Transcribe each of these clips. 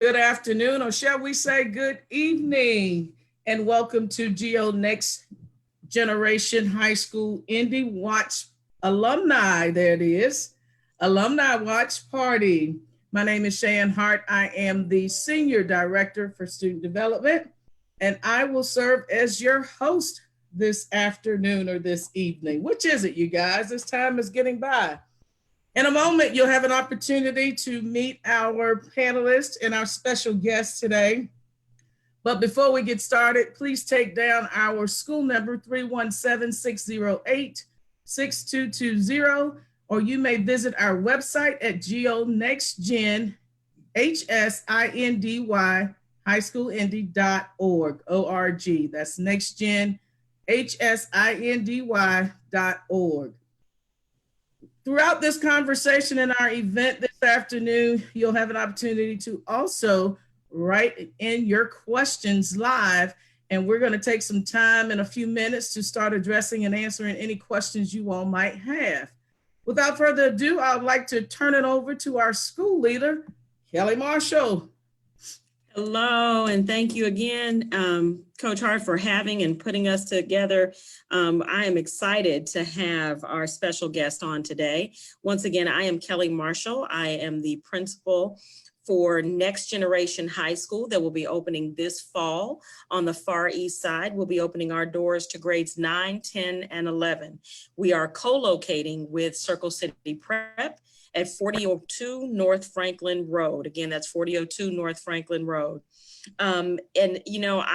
Good afternoon, or shall we say good evening, and welcome to GEO Next Generation High School Indie Watch Alumni. There it is, Alumni Watch Party. My name is Shan Hart. I am the Senior Director for Student Development, and I will serve as your host this afternoon or this evening. Which is it, you guys? This time is getting by. In a moment, you'll have an opportunity to meet our panelists and our special guest today. But before we get started, please take down our school number 317-608-6220, or you may visit our website at geonextgen, HSINDY, highschoolindy.org, O-R-G. That's nextgen, HSINDY.org. Throughout this conversation and our event this afternoon, you'll have an opportunity to also write in your questions live, and we're going to take some time in a few minutes to start addressing and answering any questions you all might have. Without further ado, I'd like to turn it over to our school leader, Kelly Marshall. Hello, and thank you again, Coach Hart, for having and putting us together. I am excited to have our special guest on today. Once again, I am Kelly Marshall. I am the principal for Next Generation High School that will be opening this fall on the Far East Side. We'll be opening our doors to grades 9, 10, and 11. We are co-locating with Circle City Prep at 4002 North Franklin Road. Again, that's 4002 North Franklin Road. I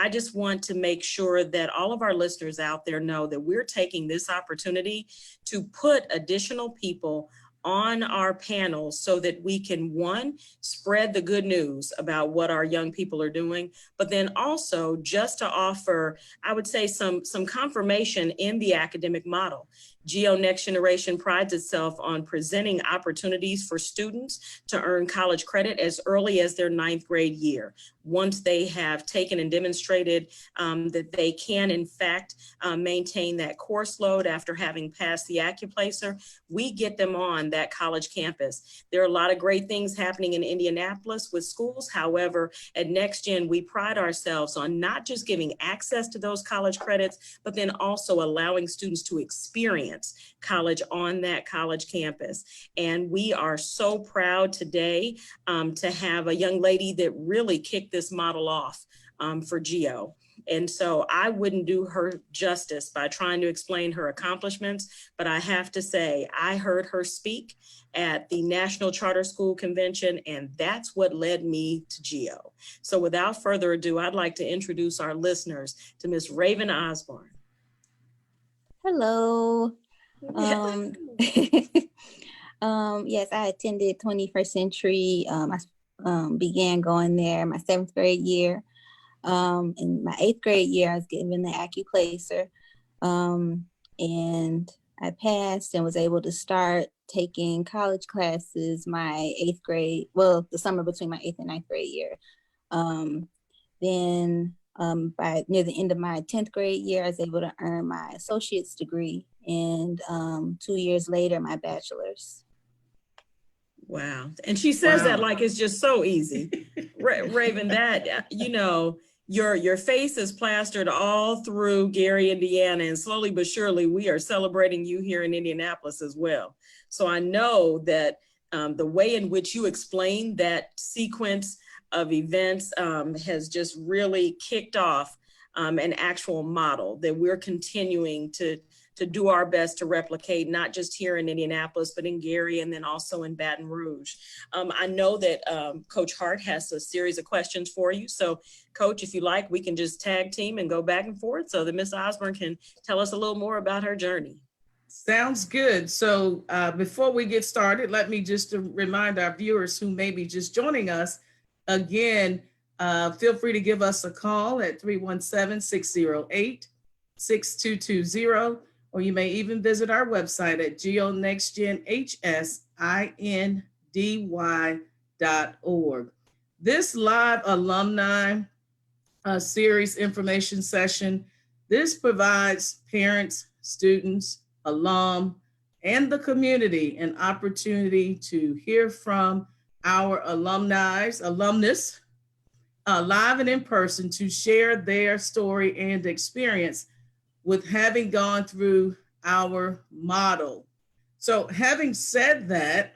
just want to make sure that all of our listeners out there know that we're taking this opportunity to put additional people on our panel so that we can, one, spread the good news about what our young people are doing, but then also just to offer, I would say, some confirmation in the academic model. GEO Next Generation prides itself on presenting opportunities for students to earn college credit as early as their 9th grade year. Once they have taken and demonstrated that they can, in fact, maintain that course load after having passed the AccuPlacer, we get them on that college campus. There are a lot of great things happening in Indianapolis with schools. However, at NextGen, we pride ourselves on not just giving access to those college credits, but then also allowing students to experience college on that college campus. And we are so proud today to have a young lady that really kicked this model off for GEO. And so I wouldn't do her justice by trying to explain her accomplishments, but I have to say, I heard her speak at the National Charter School Convention, and that's what led me to GEO. So without further ado, I'd like to introduce our listeners to Ms. Raven Osborne. Hello. Yes, I attended 21st Century. I began going there my 7th grade year. In my 8th grade year, I was given the AccuPlacer, and I passed and was able to start taking college classes my 8th grade, well, the summer between my 8th and 9th grade year. Then by near the end of my 10th grade year, I was able to earn my associate's degree, and 2 years later, my bachelor's. Wow. And she says that like it's just so easy. Raven, that, your face is plastered all through Gary, Indiana, and slowly but surely we are celebrating you here in Indianapolis as well. So I know that the way in which you explain that sequence of events has just really kicked off an actual model that we're continuing to do our best to replicate, not just here in Indianapolis, but in Gary and then also in Baton Rouge. I know that Coach Hart has a series of questions for you. So Coach, if you like, we can just tag team and go back and forth so that Ms. Osborne can tell us a little more about her journey. Sounds good. So before we get started, let me just remind our viewers who may be just joining us, again, feel free to give us a call at 317-608-6220, or you may even visit our website at geonextgenhsindy.org. This live alumni series information session, this provides parents, students, alum, and the community an opportunity to hear from our alumnus live and in person to share their story and experience with having gone through our model. So having said that,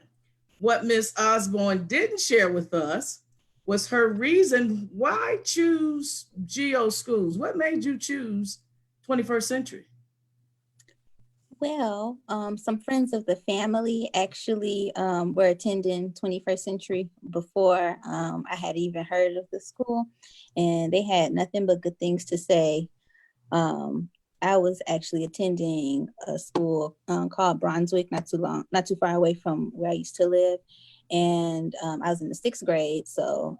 what Ms. Osborne didn't share with us was her reason why choose GEO schools. What made you choose 21st Century? Well, some friends of the family actually were attending 21st Century before I had even heard of the school, and they had nothing but good things to say. I was actually attending a school called Brunswick, not too far away from where I used to live, and I was in the 6th grade, so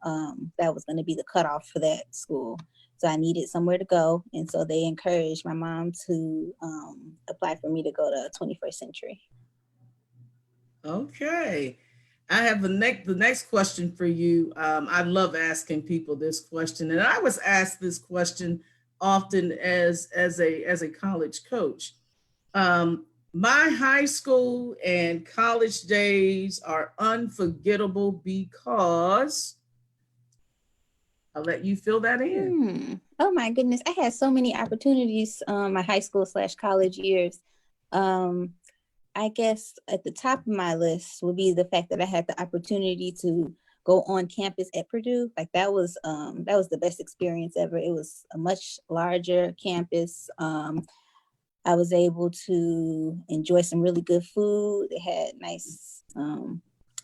that was going to be the cutoff for that school. So I needed somewhere to go. And so they encouraged my mom to apply for me to go to 21st Century. Okay. I have the next question for you. I love asking people this question, and I was asked this question often as a college coach. My high school and college days are unforgettable because I'll let you fill that in. Oh my goodness. I had so many opportunities my high school / college years. I guess at the top of my list would be the fact that I had the opportunity to go on campus at Purdue. Like that was the best experience ever. It was a much larger campus. I was able to enjoy some really good food. They had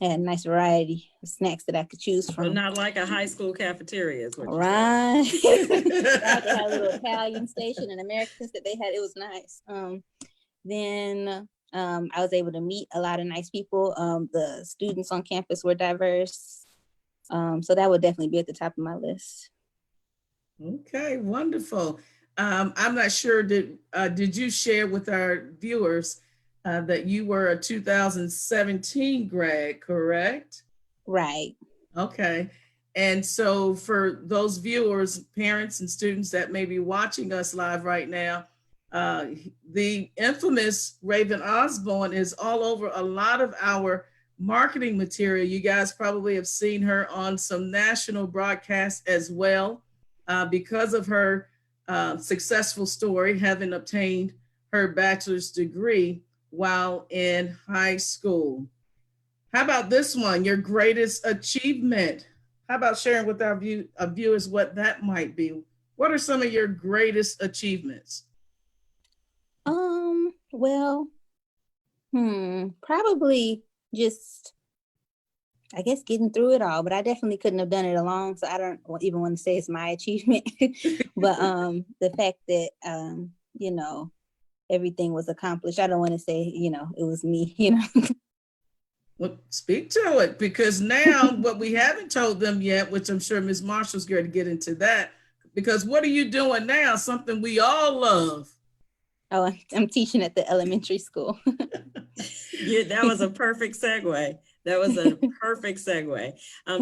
a nice variety of snacks that I could choose from. So not like a high school cafeteria is what you're right. saying. They had a little Italian station and Americans that they had. It was nice. Then I was able to meet a lot of nice people. The students on campus were diverse. So that would definitely be at the top of my list. Okay, wonderful. I'm not sure, did you share with our viewers that you were a 2017 grad, correct? Right. Okay. And so for those viewers, parents and students that may be watching us live right now, the infamous Raven Osborne is all over a lot of our marketing material. You guys probably have seen her on some national broadcasts as well because of her successful story, having obtained her bachelor's degree while in high school. How about this one, your greatest achievement? How about sharing with our viewers what that might be? What are some of your greatest achievements? Well, probably just, I guess, getting through it all, but I definitely couldn't have done it alone. So I don't even want to say it's my achievement, but the fact that, everything was accomplished. I don't want to say, it was me, Well, speak to it, because now what we haven't told them yet, which I'm sure Ms. Marshall's going to get into that, because what are you doing now? Something we all love. Oh, I'm teaching at the elementary school. Yeah, that was a perfect segue. That was a perfect segue.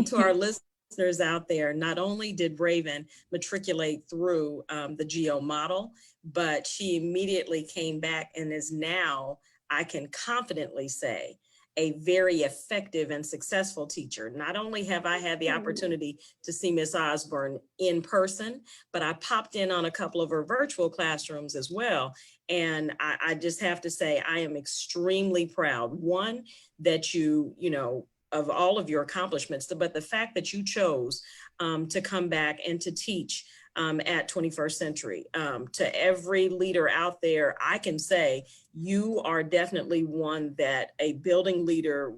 To our listeners out there, not only did Raven matriculate through the GEO model, but she immediately came back and is now, I can confidently say, a very effective and successful teacher. Not only have I had the opportunity to see Miss Osborne in person, but I popped in on a couple of her virtual classrooms as well. And I just have to say, I am extremely proud. One, that you know, of all of your accomplishments, but the fact that you chose to come back and to teach at 21st Century. To every leader out there, I can say you are definitely one that a building leader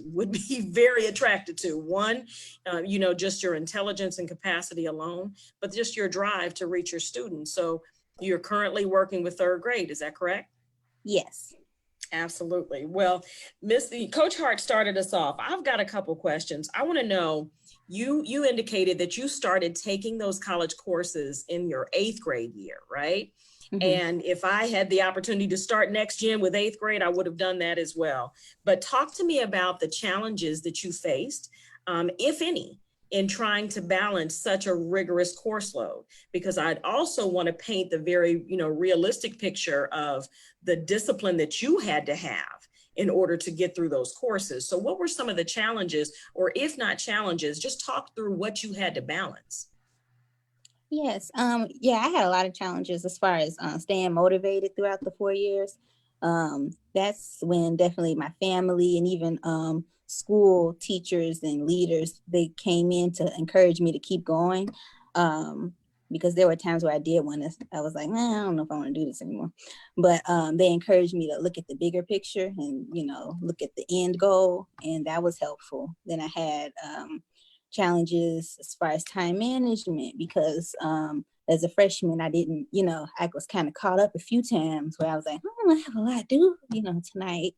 would be very attracted to. One, just your intelligence and capacity alone, but just your drive to reach your students. So you're currently working with 3rd grade, is that correct? Yes. Absolutely. Well, Coach Hart started us off. I've got a couple questions. I want to know, you indicated that you started taking those college courses in your 8th grade year, right? Mm-hmm. And if I had the opportunity to start next gen with 8th grade, I would have done that as well. But talk to me about the challenges that you faced, if any, in trying to balance such a rigorous course load, because I'd also want to paint the very, realistic picture of the discipline that you had to have in order to get through those courses. So what were some of the challenges, or if not challenges, just talk through what you had to balance? Yes. Yeah, I had a lot of challenges as far as staying motivated throughout the 4 years. That's when definitely my family and even school teachers and leaders, they came in to encourage me to keep going. Um, because there were times where I did want to, I was like, nah, I don't know if I want to do this anymore. But they encouraged me to look at the bigger picture and, look at the end goal. And that was helpful. Then I had challenges as far as time management because as a freshman, I didn't, I was kind of caught up a few times where I was like, I have a lot to do, tonight.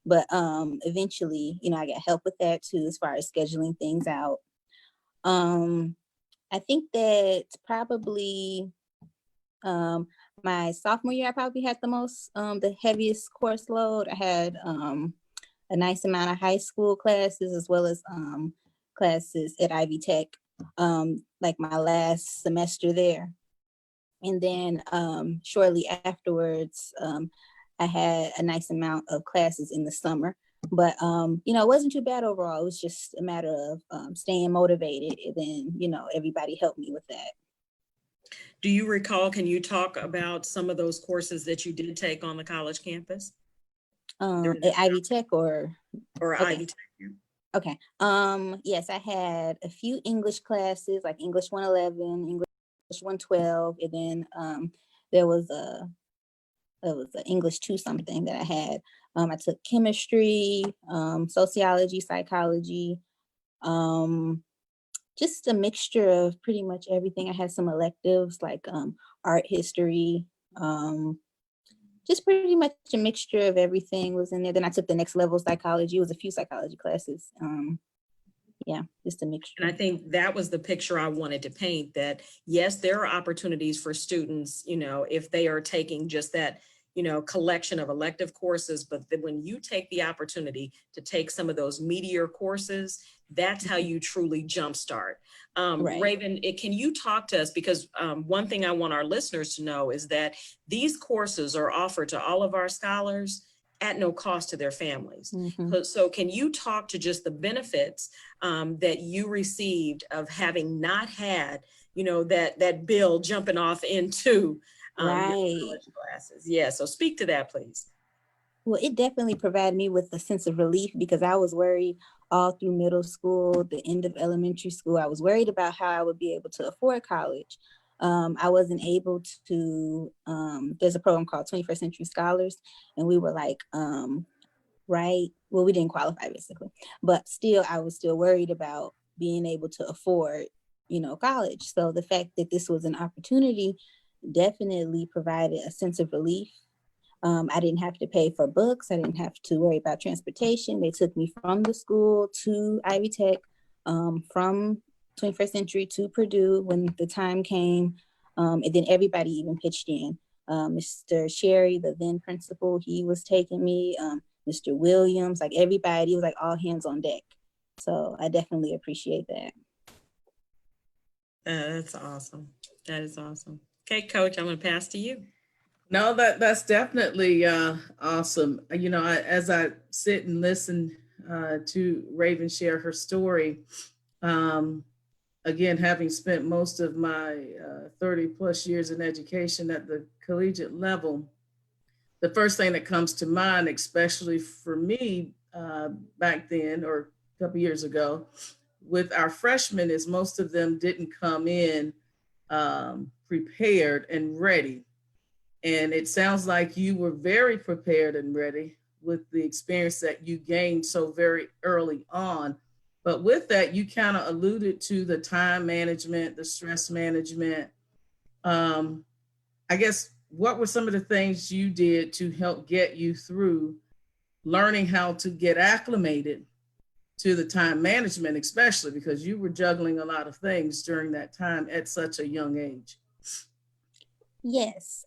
But eventually, I got help with that too, as far as scheduling things out. I think that probably my sophomore year, I probably had the heaviest course load. I had a nice amount of high school classes as well as classes at Ivy Tech, like my last semester there. And then shortly afterwards, I had a nice amount of classes in the summer. But, it wasn't too bad overall. It was just a matter of staying motivated. And then, everybody helped me with that. Do you recall, can you talk about some of those courses that you did take on the college campus? At Ivy Tech or okay. Ivy Tech? Yeah. Okay. Yes, I had a few English classes, like English 111, English 112, and then there was a English 2 something that I had. I took chemistry, sociology, psychology, just a mixture of pretty much everything. I had some electives like art history, just pretty much a mixture of everything was in there. Then I took the next level psychology. It was a few psychology classes. Yeah, just a mixture. And I think that was the picture I wanted to paint, that yes, there are opportunities for students, if they are taking just that, collection of elective courses, but when you take the opportunity to take some of those meatier courses, that's how you truly jumpstart. Right. Raven, can you talk to us? Because one thing I want our listeners to know is that these courses are offered to all of our scholars at no cost to their families. Mm-hmm. So can you talk to just the benefits that you received of having not had, that bill jumping off into right. college classes? Yeah, so speak to that, please. Well, it definitely provided me with a sense of relief because I was worried all through middle school, the end of elementary school. I was worried about how I would be able to afford college. I wasn't able to, there's a program called 21st Century Scholars, and we were like, right, well, we didn't qualify basically, but still, I was still worried about being able to afford, college. So the fact that this was an opportunity definitely provided a sense of relief. I didn't have to pay for books. I didn't have to worry about transportation. They took me from the school to Ivy Tech, from 21st Century to Purdue when the time came. And then everybody even pitched in. Mr. Sherry, the then principal, he was taking me. Mr. Williams, like everybody, it was like all hands on deck. So I definitely appreciate that. That's awesome. That is awesome. Okay, Coach, I'm going to pass to you. No, that's definitely awesome. As I sit and listen to Raven share her story, again, having spent most of my 30 plus years in education at the collegiate level, the first thing that comes to mind, especially for me back then or a couple years ago, with our freshmen, is most of them didn't come in prepared and ready. And it sounds like you were very prepared and ready with the experience that you gained so very early on. But with that, you kind of alluded to the time management, the stress management. I guess, what were some of the things you did to help get you through learning how to get acclimated to the time management, especially because you were juggling a lot of things during that time at such a young age? Yes.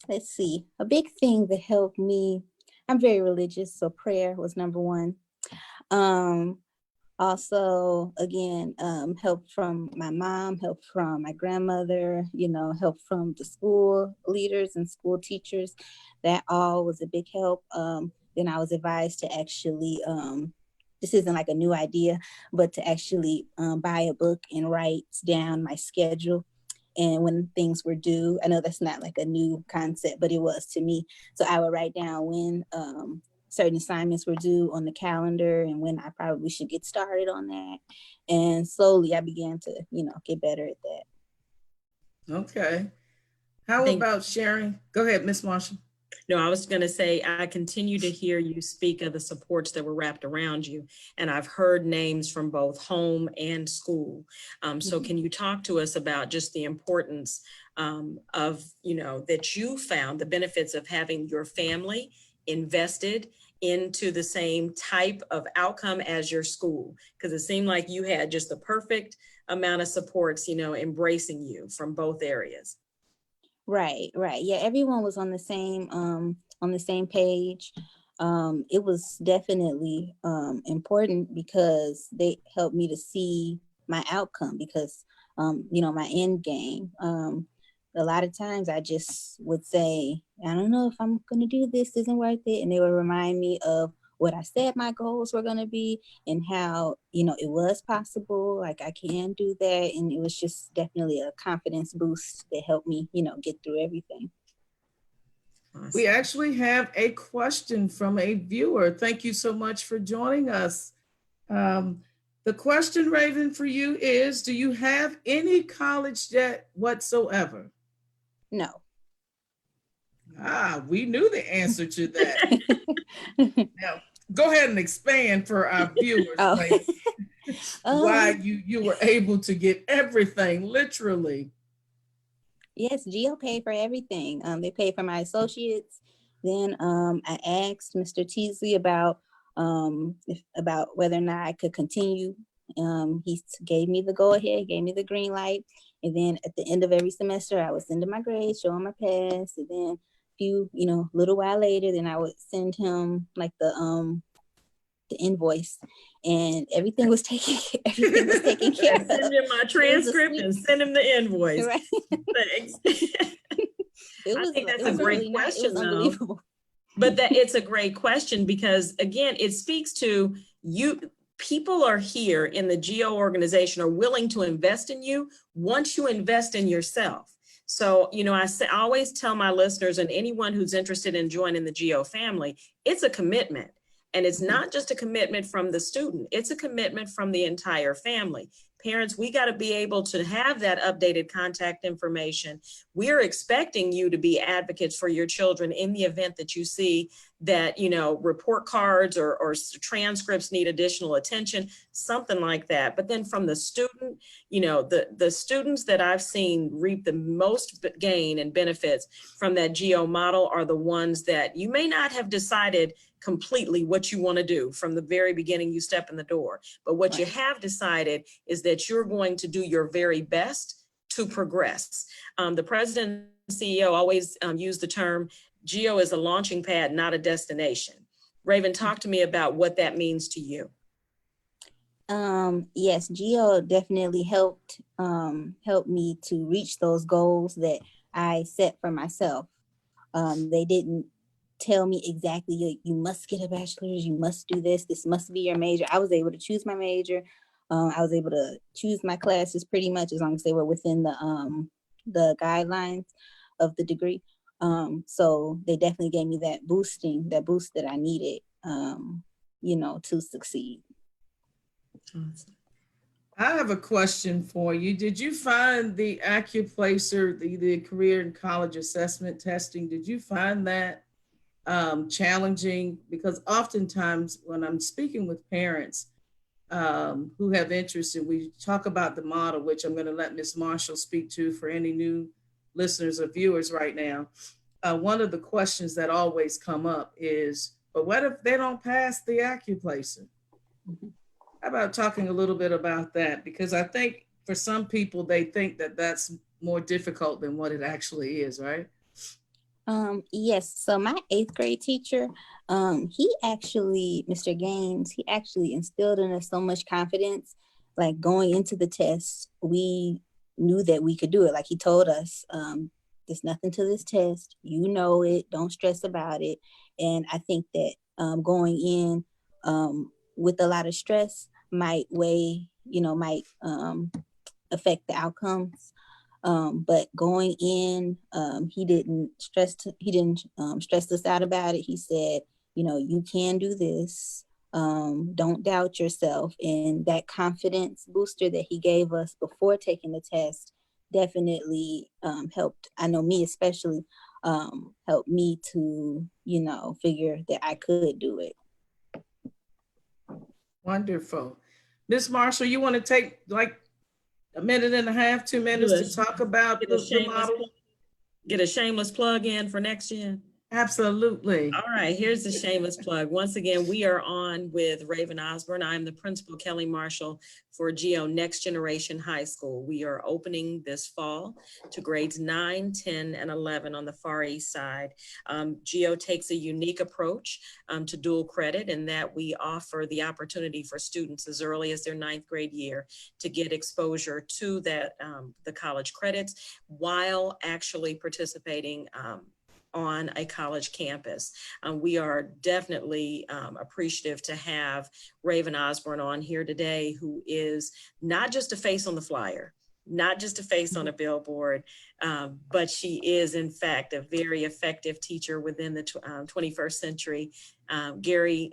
Let's see. A big thing that helped me, I'm very religious, so prayer was number one. Also, again, help from my mom, help from my grandmother, help from the school leaders and school teachers. That all was a big help. Then I was advised to actually, this isn't like a new idea, but to actually buy a book and write down my schedule. and when things were due. I know that's not like a new concept, but it was to me. So I would write down when certain assignments were due on the calendar and when I probably should get started on that. And slowly I began to, get better at that. Okay. How about sharing? Go ahead, Miss Marshall. No, I was going to say, I continue to hear you speak of the supports that were wrapped around you. And I've heard names from both home and school. So can you talk to us about just the importance of, that you found the benefits of having your family invested into the same type of outcome as your school? Because it seemed like you had just the perfect amount of supports, embracing you from both areas. Right. Yeah, everyone was on the same page. It was definitely important because they helped me to see my outcome because my end game. A lot of times I just would say, I don't know if I'm gonna do this, isn't worth it. And they would remind me of what I said my goals were gonna be and how, it was possible, like I can do that. And it was just definitely a confidence boost that helped me, get through everything. Awesome. We actually have a question from a viewer. Thank you so much for joining us. The question, Raven, for you is, do you have any college debt whatsoever? No. We knew the answer to that. Now, go ahead and expand for our viewers, why you were able to get everything, literally. Yes, GEO paid for everything. They paid for my associates. Then I asked Mr. Teasley about whether or not I could continue. He gave me the go-ahead, gave me the green light. And then at the end of every semester, I would send him my grades, show him my pass. And then little while later, then I would send him like the invoice, and everything was taken care of. Send him my transcript and send him the invoice. Right. Thanks. I think that's a great question, though. But it's a great question because, again, it speaks to you. People are here in the GEO organization are willing to invest in you once you invest in yourself. So, I always tell my listeners and anyone who's interested in joining the GEO family, it's a commitment. And it's not just a commitment from the student, it's a commitment from the entire family. Parents, we got to be able to have that updated contact information. We're expecting you to be advocates for your children in the event that you see that, report cards or transcripts need additional attention, something like that. But then from the student, the students that I've seen reap the most gain and benefits from that GEO model are the ones that you may not have decided completely what you want to do from the very beginning you step in the door. But what you have decided is that you're going to do your very best to progress. The president and CEO always use the term GEO is a launching pad, not a destination. Raven, talk to me about what that means to you. Yes, GEO definitely helped me to reach those goals that I set for myself. They didn't tell me exactly, you must get a bachelor's, you must do this must be your major. I was able to choose my major. I was able to choose my classes pretty much as long as they were within the guidelines of the degree. So they definitely gave me that boost that I needed, to succeed. Awesome. I have a question for you. Did you find the AccuPlacer, the career and college assessment testing, did you find that challenging? Because oftentimes when I'm speaking with parents who have interest, and we talk about the model, which I'm going to let Ms. Marshall speak to for any new listeners or viewers right now. One of the questions that always come up is, but what if they don't pass the AccuPlacer? Mm-hmm. How about talking a little bit about that? Because I think for some people, they think that that's more difficult than what it actually is, right? Yes. So my 8th grade teacher, Mr. Gaines, he actually instilled in us so much confidence. Like going into the test, we knew that we could do it. Like he told us, there's nothing to this test. You know it. Don't stress about it. And I think that going in with a lot of stress might affect the outcomes. But going in, he didn't stress us out about it. He said, you can do this. Don't doubt yourself. And that confidence booster that he gave us before taking the test definitely helped. I know me especially, helped me to, figure that I could do it. Wonderful. Ms. Marshall, you want to take like a minute and a half, 2 minutes to talk about the model? Get a shameless plug in for Next Gen. Absolutely. All right, here's the shameless plug. Once again, we are on with Raven Osborne. I'm the principal, Kelly Marshall, for GEO Next Generation High School. We are opening this fall to grades 9, 10, and 11 on the Far East side. GEO takes a unique approach to dual credit in that we offer the opportunity for students as early as their 9th grade year to get exposure to that the college credits while actually participating on a college campus. We are definitely appreciative to have Raven Osborne on here today, who is not just a face on the flyer, not just a face on a billboard, but she is in fact a very effective teacher within the 21st Century Gary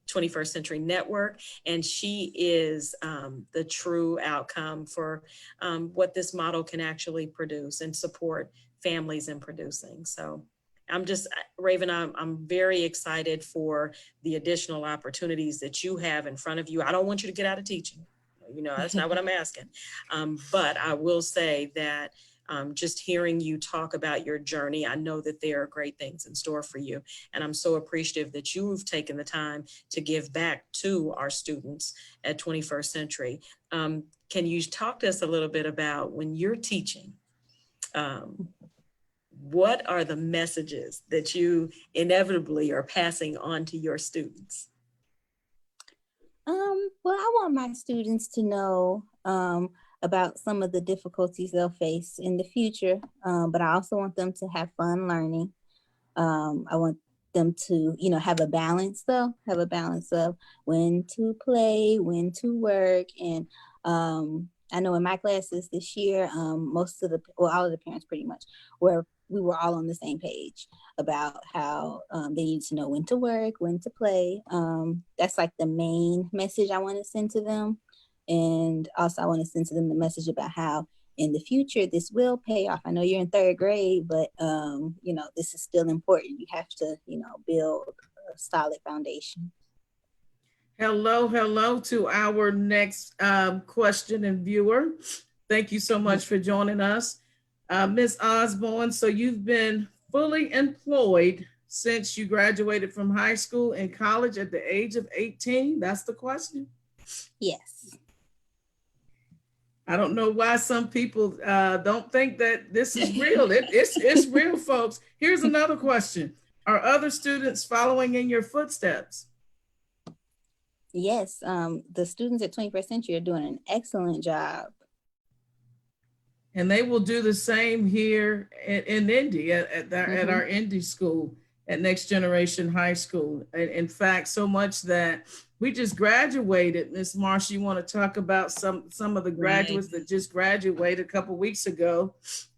21st Century Network. And she is the true outcome for what this model can actually produce and support families in producing. So Raven, I'm very excited for the additional opportunities that you have in front of you. I don't want you to get out of teaching. That's not what I'm asking. But I will say that just hearing you talk about your journey, I know that there are great things in store for you. And I'm so appreciative that you've taken the time to give back to our students at 21st Century. Can you talk to us a little bit about when you're teaching? What are the messages that you inevitably are passing on to your students? Well, I want my students to know about some of the difficulties they'll face in the future, but I also want them to have fun learning. I want them to, have a balance of when to play, when to work. And I know in my classes this year, all of the parents pretty much we were all on the same page about how they need to know when to work, when to play. That's like the main message I want to send to them. And also I want to send to them the message about how in the future, this will pay off. I know you're in 3rd grade, but this is still important. You have to, build a solid foundation. Hello to our next question and viewer. Thank you so much for joining us. Ms. Osborne, so you've been fully employed since you graduated from high school and college at the age of 18? That's the question? Yes. I don't know why some people don't think that this is real. It's real, folks. Here's another question. Are other students following in your footsteps? Yes, the students at 21st Century are doing an excellent job. And they will do the same here in Indy at our Indy school at Next Generation High School. In fact, so much that we just graduated. Ms. Marshall, you want to talk about some of the graduates that just graduated a couple of weeks ago,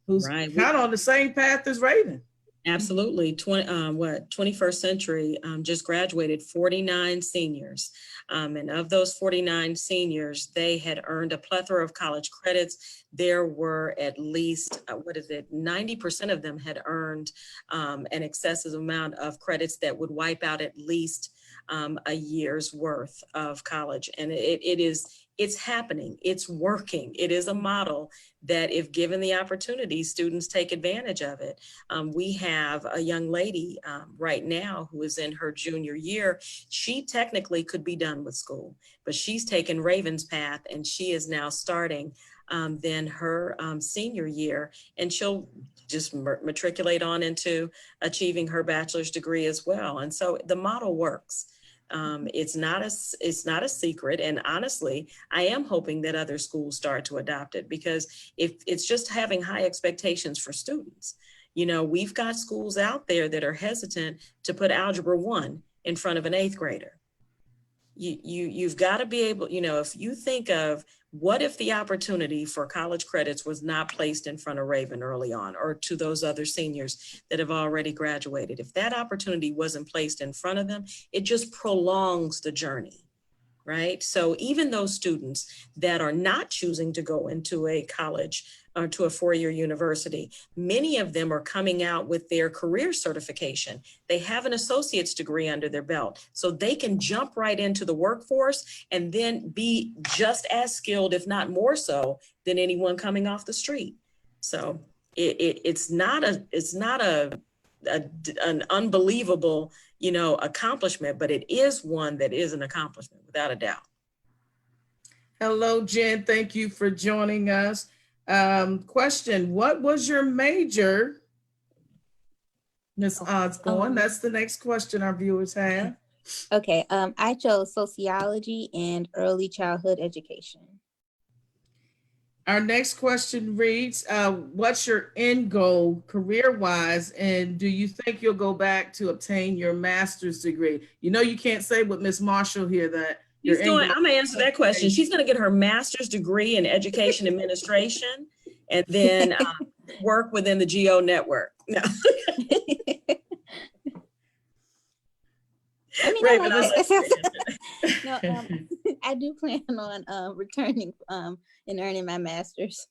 who's kind of on the same path as Raven? Absolutely. 21st Century just graduated 49 seniors. And of those 49 seniors, they had earned a plethora of college credits. There were at least, 90% of them had earned an excessive amount of credits that would wipe out at least a year's worth of college. And it's happening. It's working. It is a model that if given the opportunity, students take advantage of it. We have a young lady right now who is in her junior year. She technically could be done with school, but she's taken Raven's path and she is now starting then her senior year, and she'll just matriculate on into achieving her bachelor's degree as well. And so the model works. It's not a secret. And honestly, I am hoping that other schools start to adopt it, because if it's just having high expectations for students, we've got schools out there that are hesitant to put Algebra 1 in front of an 8th grader. you've got to be able, if you think of what if the opportunity for college credits was not placed in front of Raven early on, or to those other seniors that have already graduated, if that opportunity wasn't placed in front of them, it just prolongs the journey. Right? So even those students that are not choosing to go into a college or to a four-year university, many of them are coming out with their career certification. They have an associate's degree under their belt, so they can jump right into the workforce and then be just as skilled, if not more so, than anyone coming off the street. So it's not an unbelievable, accomplishment, but it is one that is an accomplishment without a doubt. Hello, Jen. Thank you for joining us. Question, what was your major, Ms. Osborne? That's the next question our viewers have. Okay, I chose sociology and early childhood education. Our next question reads, what's your end goal career-wise, and do you think you'll go back to obtain your master's degree? You can't say with Ms. Marshall here that I'm gonna answer that question. She's gonna get her master's degree in education administration and then work within the GEO network. No. I mean, Raven, I do plan on returning and earning my master's.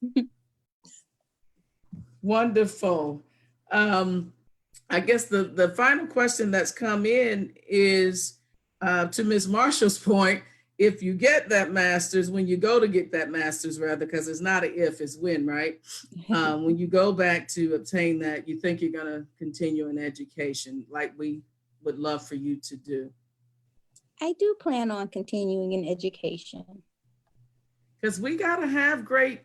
Wonderful. I guess the final question that's come in is to Ms. Marshall's point, if you get that master's, when you go to get that master's, rather, because it's not an if, it's when, right? When you go back to obtain that, you think you're going to continue in education like we would love for you to do? I do plan on continuing in education. Because we got to have great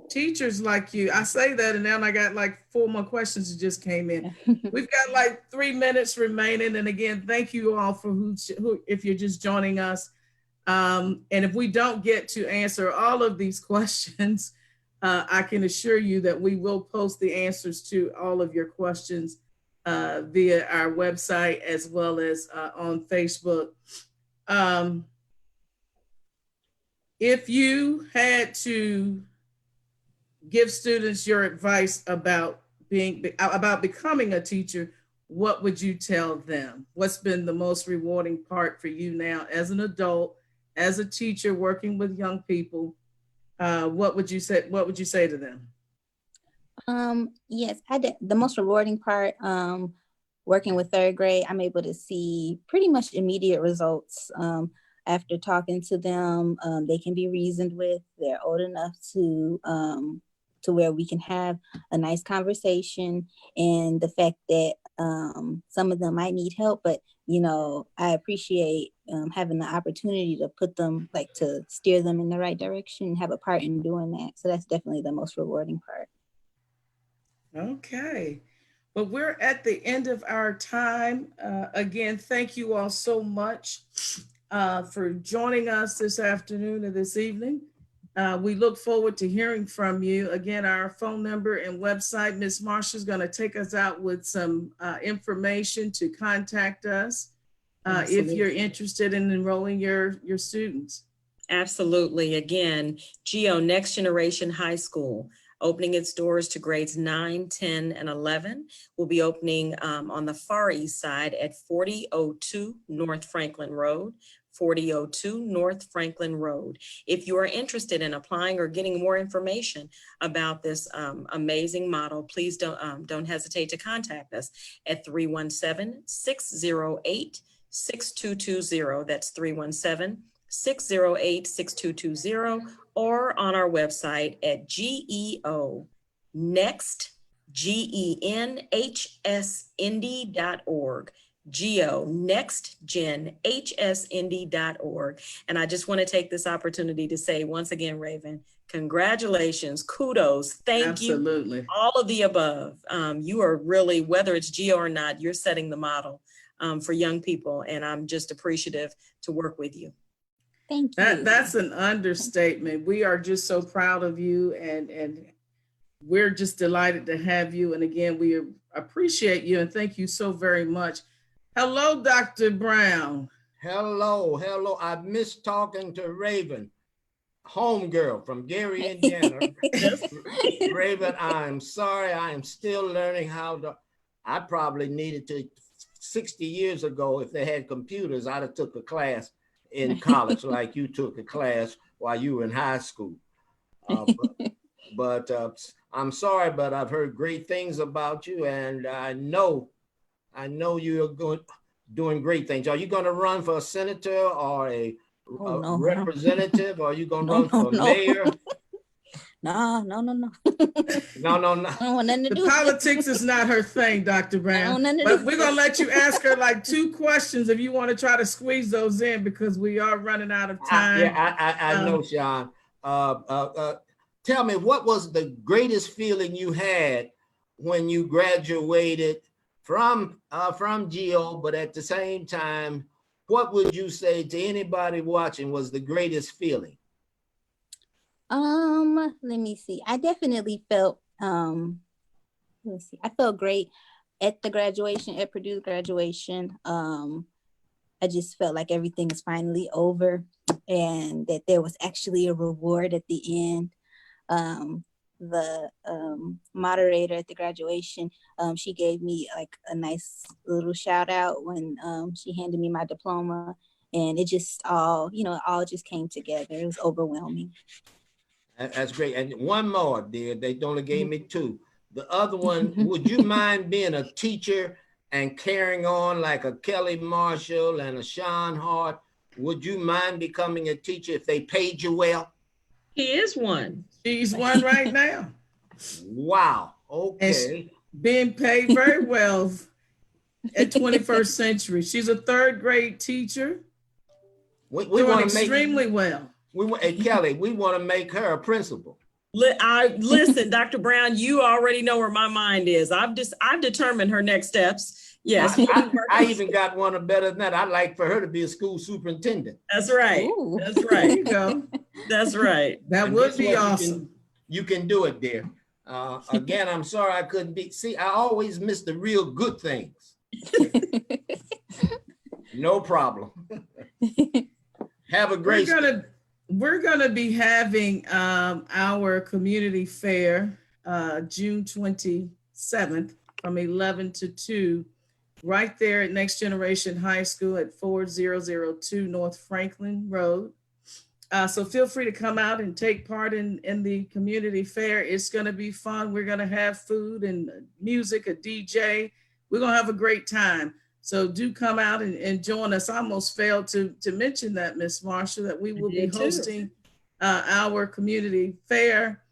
teachers like you. I say that, and then I got like 4 more questions that just came in. We've got like 3 minutes remaining. And again, thank you all for who if you're just joining us. And if we don't get to answer all of these questions, I can assure you that we will post the answers to all of your questions via our website as well as on Facebook. If you had to give students your advice about becoming a teacher, what would you tell them? What's been the most rewarding part for you now as an adult, as a teacher working with young people? What would you say? What would you say to them? Yes, I did. The most rewarding part, working with third grade, I'm able to see pretty much immediate results. After talking to them, they can be reasoned with. They're old enough to where we can have a nice conversation, and the fact that some of them might need help, but I appreciate having the opportunity to put them, to steer them in the right direction, and have a part in doing that. So that's definitely the most rewarding part. Okay. Well, we're at the end of our time. Again, thank you all so much for joining us this afternoon or this evening. We look forward to hearing from you. Again, our phone number and website, Ms. Marshall is going to take us out with some information to contact us if you're interested in enrolling your students. Absolutely. Again, GEO Next Generation High School, opening its doors to grades 9, 10, and 11. Will be opening on the Far East Side at 4002 North Franklin Road. 4002 North Franklin Road. If you are interested in applying or getting more information about this amazing model, please don't hesitate to contact us at 317-608-6220. That's 317-608-6220, or on our website at GEO Next, GENHSindy.org. GEO Next Gen HSND.org. And I just want to take this opportunity to say once again, Raven, congratulations, kudos, thank you. Absolutely. All of the above. You are really, whether it's GEO or not, you're setting the model for young people. And I'm just appreciative to work with you. Thank you. That's an understatement. We are just so proud of you, and we're just delighted to have you. And again, we appreciate you and thank you so very much. Hello, Dr. Brown. Hello, hello. I missed talking to Raven, homegirl from Gary, Indiana. Raven, I'm sorry. I am still learning how to. I probably needed to 60 years ago. If they had computers, I'd have took a class in college like you took a class while you were in high school. But I'm sorry, but I've heard great things about you, and I know you're doing great things. Are you going to run for a senator or a no, representative? Or are you going to no, run for no. mayor? No. No. I don't want nothing to The do with it. politics is not her thing, Dr. Brown. But we're going to let you ask her like 2 questions if you want to try to squeeze those in, because we are running out of time. I know, Sean. Tell me, what was the greatest feeling you had when you graduated from GEO, but at the same time, what would you say to anybody watching was the greatest feeling? Let me see. I definitely felt I felt great at the graduation, at Purdue's graduation. I just felt like everything is finally over and that there was actually a reward at the end. The moderator at the graduation, she gave me like a nice little shout out when she handed me my diploma, and it just all just came together. It was overwhelming. That's great. And one more, dear. They only gave me 2. The other one, would you mind being a teacher and carrying on like a Kelly Marshall and a Sean Hart? Would you mind becoming a teacher if they paid you well? He is one. She's one right now. Wow. Okay. Being paid very well at 21st Century. She's a 3rd grade teacher. We doing want extremely well. Hey, Kelly, we want to make her a principal. Listen, Dr. Brown, you already know where my mind is. I've determined her next steps. Yes. I even got one better than that. I'd like for her to be a school superintendent. That's right. Ooh. That's right. There you go. That's right. That would be awesome. You can do it, dear. Again, I'm sorry I couldn't be. See, I always miss the real good things. No problem. Have a great day. We're gonna be having our community fair June 27th from 11 to 2 right there at Next Generation High School at 4002 North Franklin Road. So feel free to come out and take part in the community fair. It's gonna be fun. We're gonna have food and music, a DJ. We're gonna have a great time. So do come out and join us. I almost failed to mention that, Miss Marsha, that we will be hosting our community fair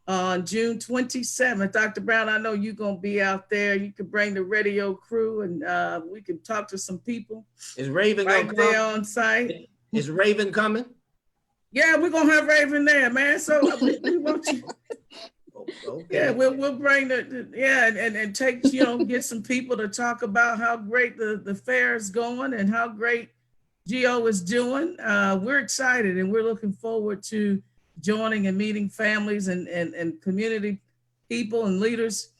on June 27th. Dr. Brown, I know you're going to be out there. You could bring the radio crew and we can talk to some people. Is Raven right there on site? Is Raven coming? Yeah, we're going to have Raven there, man. So we want you. Okay. Yeah, we'll bring and take, get some people to talk about how great the fair is going and how great GEO is doing. We're excited and we're looking forward to joining and meeting families and community people and leaders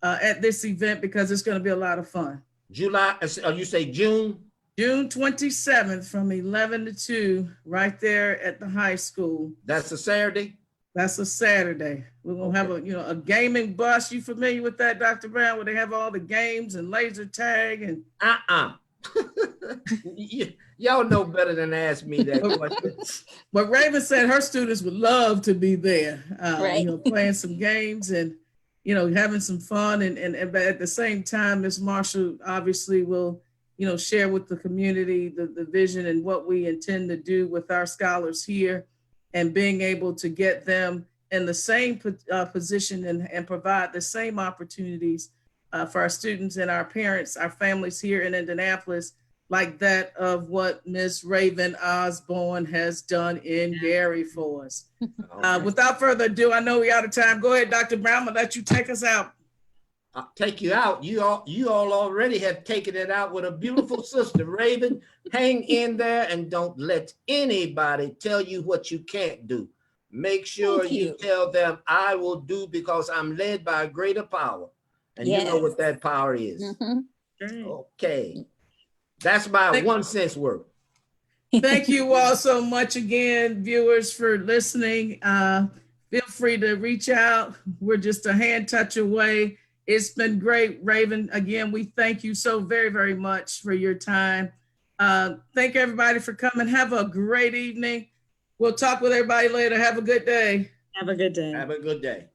at this event, because it's going to be a lot of fun. July, you say June? June 27th from 11 to 2 right there at the high school. That's a Saturday? That's a Saturday. We're gonna have a gaming bus. You familiar with that, Dr. Brown, where they have all the games and laser tag and Y'all know better than to ask me that question. But Raven said her students would love to be there, right. Playing some games and having some fun but at the same time, Ms. Marshall obviously will share with the community the vision and what we intend to do with our scholars here, and being able to get them in the same position and provide the same opportunities for our students and our parents, our families here in Indianapolis, like that of what Ms. Raven Osborne has done in Gary for us. Okay. Without further ado, I know we're out of time. Go ahead, Dr. Brown, I'll let you take us out. I'll take you out. You all already have taken it out with a beautiful sister. Raven, hang in there and don't let anybody tell you what you can't do. Make sure you tell them, I will do, because I'm led by a greater power. And you know what that power is. Okay. That's my 1 cent worth. Thank you all so much again, viewers, for listening. Feel free to reach out. We're just a hand touch away. It's been great, Raven. Again, we thank you so very, very much for your time. Thank everybody for coming. Have a great evening. We'll talk with everybody later. Have a good day. Have a good day. Have a good day.